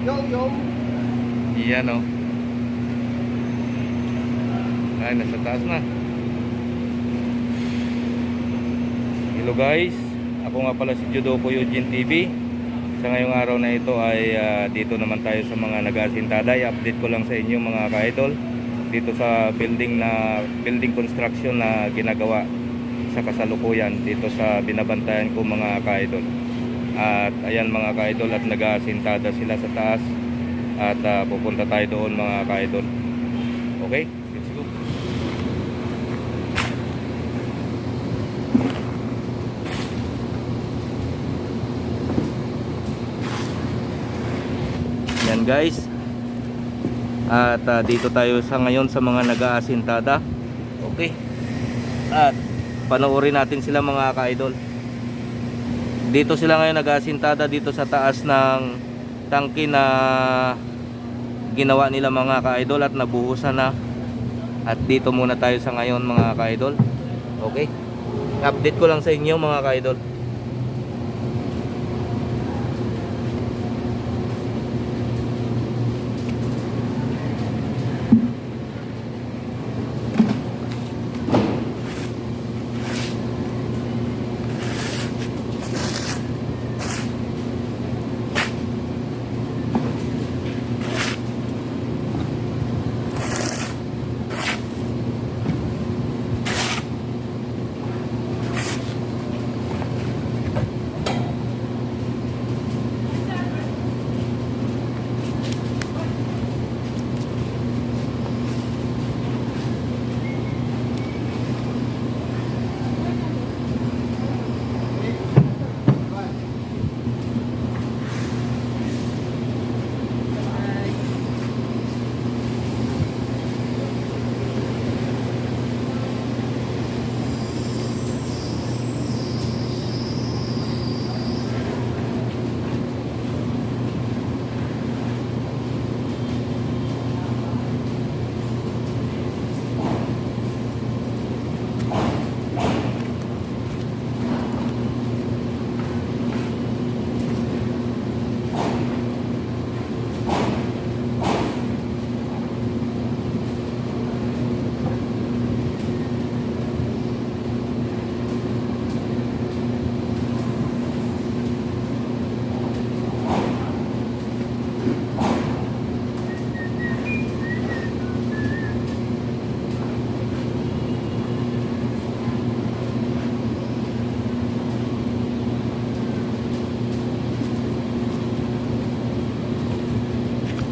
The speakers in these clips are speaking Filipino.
Yo, yo. Iyan o. Ay, nasa taas na. Hello guys, ako nga pala si Judopo Eugene TV. Sa ngayong araw na ito ay dito naman tayo sa mga nag-aasintada. I-update ko lang sa inyo mga ka-idol dito sa building construction na ginagawa sa kasalukuyan dito sa binabantayan ko mga ka-idol. At ayan mga ka-idol, at nag-aasintada sila sa taas at pupunta tayo doon mga ka-idol. Okay, let's go. Yan guys, at dito tayo sa ngayon sa mga nag-aasintada. Okay, at panoorin natin sila mga ka-idol. Dito sila ngayon nag-aasintada dito sa taas ng tangke na ginawa nila mga ka-idol at nabuhusan na. At dito muna tayo sa ngayon mga ka-idol. Okay, update ko lang sa inyo mga ka-idol.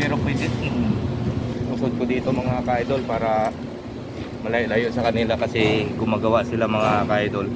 Pero pwede usod ko dito mga ka-idol para malayo-layo sa kanila kasi gumagawa sila mga ka-idol.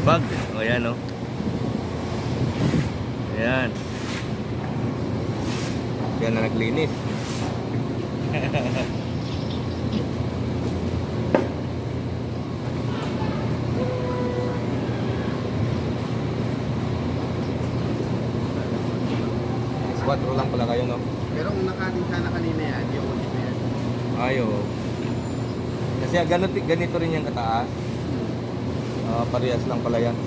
Sipag. O yan o. Ayan. Yan na naglinis. Quatro lang pala kayo, no? Pero kung nakating sana kanina yan, yung ulit na yan. Ayo. Kasi ganito rin yung kataas. Parehas lang pala yan.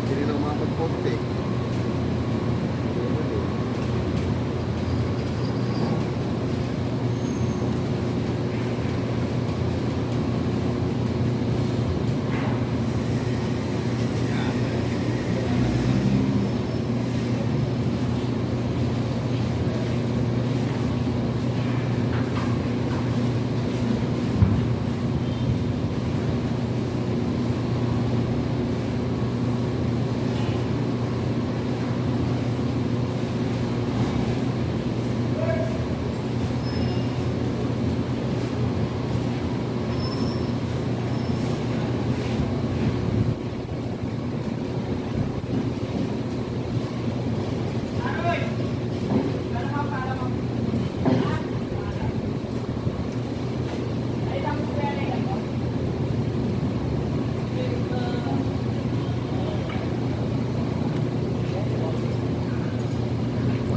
Hindi na makapag-poste.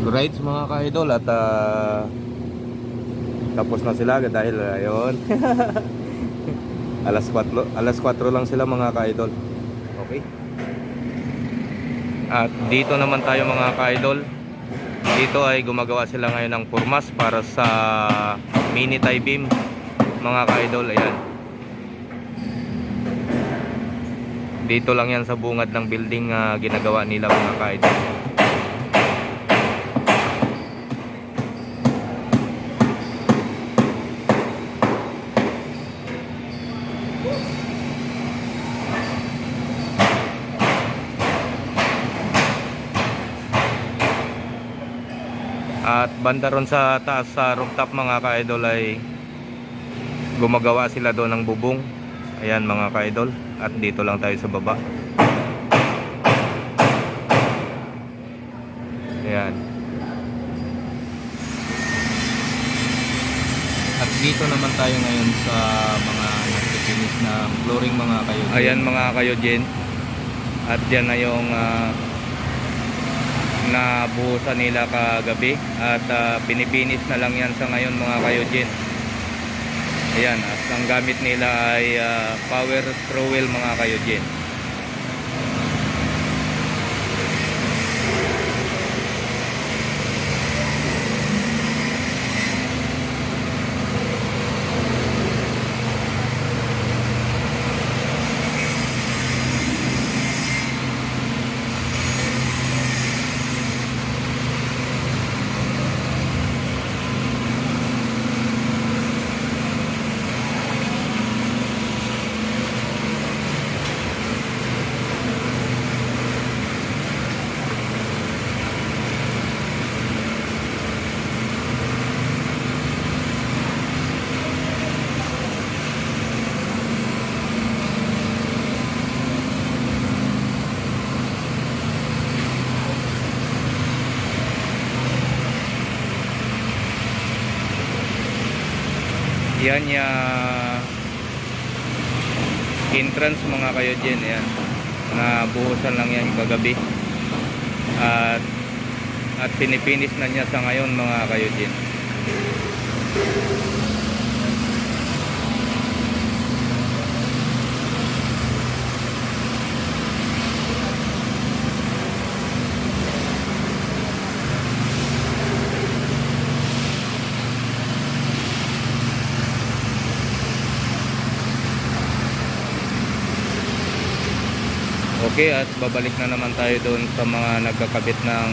Rides mga ka-idol at tapos na sila dahil ayun. alas 4 lang sila mga ka-idol. Okay. At dito naman tayo mga ka-idol. Dito ay gumagawa sila ngayon ng purmas para sa mini tie beam mga ka-idol. Ayan. Dito lang yan sa bungad ng building ginagawa nila mga ka-idol. At banda ron sa taas sa rooftop mga ka-idol ay gumagawa sila doon ng bubong. Ayan mga ka-idol. At dito lang tayo sa baba. Ayan. At dito naman tayo ngayon sa mga nagpipinis na flooring mga kayo. Ayan mga kayo-gen. At yan na yung nabuhusan nila kagabi at pinipinis na lang yan sa ngayon mga kayo-gen. Ayan, at ang gamit nila ay power trowel mga kayo-gen. Yan yung entrance mga kayo-gen. Ayan, nabuhusan lang yan kagabi at pinipinis na niya sa ngayon mga kayo-gen. Okay, at babalik na naman tayo doon sa mga nagkakabit ng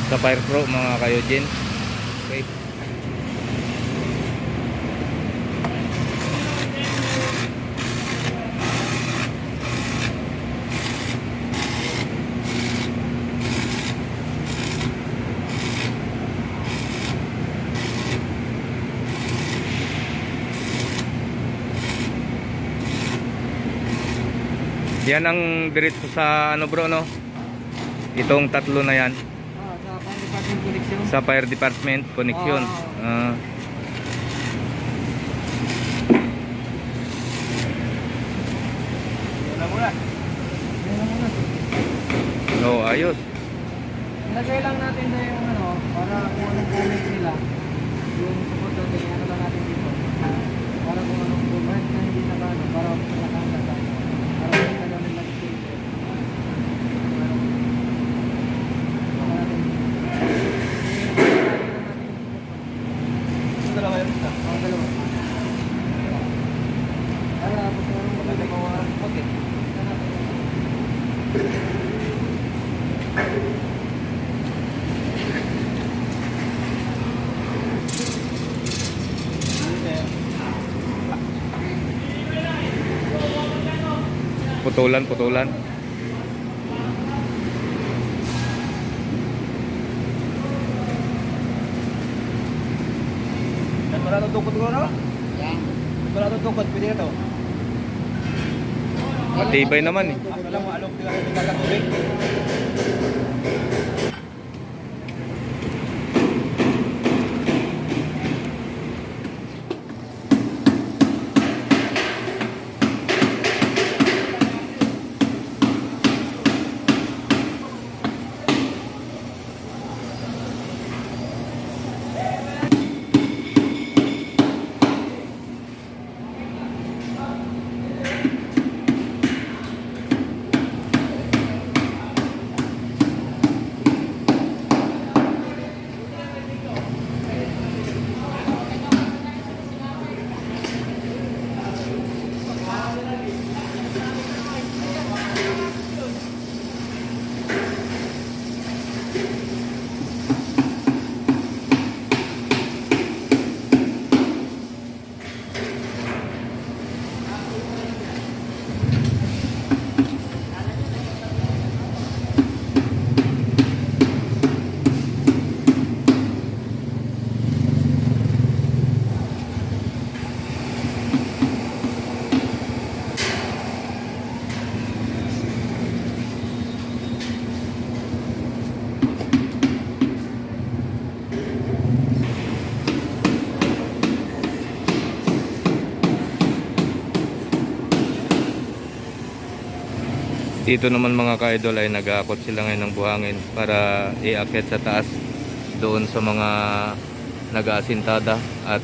sa Fire Pro mga kayo-gen. Okay. Yan ang diretso sa ano bro, no? Itong tatlo na yan. Sa fire department connection. Sa fire department connection. Ah. Yan na muna. Yan lang muna. No, ayos. Ilagay lang natin na yung ano, para kung anong comment nila, yung support natin, ano lang natin dito. Para kung anong comment na hindi na ba, ano, para nakakanda tayo. Para kung ano namin mag-save. Ito dalawa yun. Ang dalawa. Para kung anong maganda mga pocket. Putulan. Yan wala itong tukod ko, no? Yan. Wala itong tukod, pwede na to. Matibay naman eh. Ako lang, alok din ako nagkakatubig. Dito naman mga ka-idol ay nag-aakot sila ngayon ng buhangin para iakyat sa taas doon sa mga nag-aasintada at